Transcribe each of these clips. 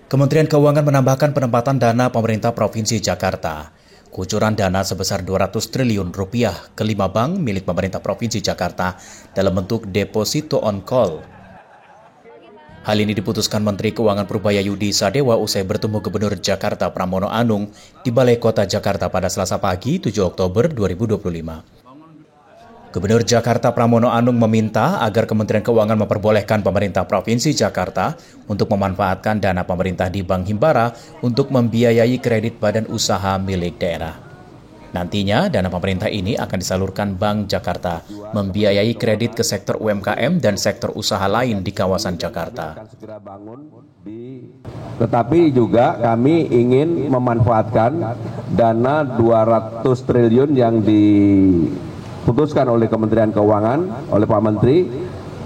Kementerian Keuangan menambahkan penempatan dana pemerintah Provinsi Jakarta. Kucuran dana sebesar 200 triliun rupiah ke 5 bank milik pemerintah Provinsi Jakarta dalam bentuk deposito on call. Hal ini diputuskan Menteri Keuangan Purbaya Yudi Sadewa usai bertemu Gubernur Jakarta Pramono Anung di Balai Kota Jakarta pada Selasa pagi 7 Oktober 2025. Gubernur Jakarta Pramono Anung meminta agar Kementerian Keuangan memperbolehkan pemerintah Provinsi Jakarta untuk memanfaatkan dana pemerintah di Bank Himbara untuk membiayai kredit badan usaha milik daerah. Nantinya, dana pemerintah ini akan disalurkan Bank Jakarta membiayai kredit ke sektor UMKM dan sektor usaha lain di kawasan Jakarta. Tetapi juga kami ingin memanfaatkan dana 200 triliun yang diputuskan oleh Kementerian Keuangan, oleh Pak Menteri,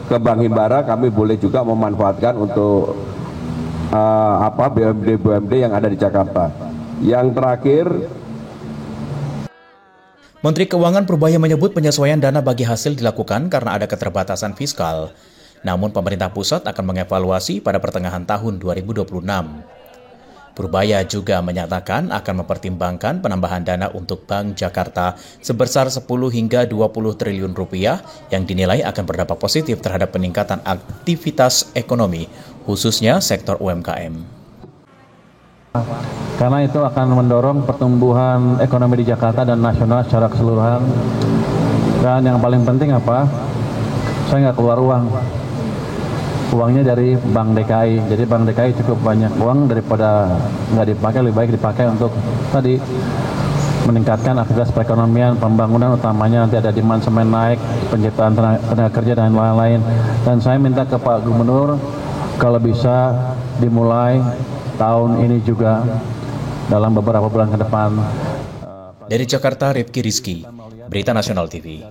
ke Bank Himbara. Kami boleh juga memanfaatkan untuk BUMD yang ada di Jakarta. Yang terakhir, Menteri Keuangan Purbaya menyebut penyesuaian dana bagi hasil dilakukan karena ada keterbatasan fiskal. Namun pemerintah pusat akan mengevaluasi pada pertengahan tahun 2026. Purbaya juga menyatakan akan mempertimbangkan penambahan dana untuk Bank Jakarta sebesar 10 hingga 20 triliun rupiah yang dinilai akan berdampak positif terhadap peningkatan aktivitas ekonomi, khususnya sektor UMKM. Karena itu akan mendorong pertumbuhan ekonomi di Jakarta dan nasional secara keseluruhan. Dan yang paling penting apa? Saya nggak keluar uang. Uangnya dari Bank DKI. Jadi Bank DKI cukup banyak uang daripada nggak dipakai, lebih baik dipakai untuk tadi meningkatkan aktivitas perekonomian, pembangunan utamanya nanti ada demand semen naik, penciptaan tenaga kerja dan lain-lain. Dan saya minta ke Pak Gubernur kalau bisa dimulai tahun ini juga dalam beberapa bulan ke depan. Dari Jakarta, Rifki Rizky, Berita Nasional TV.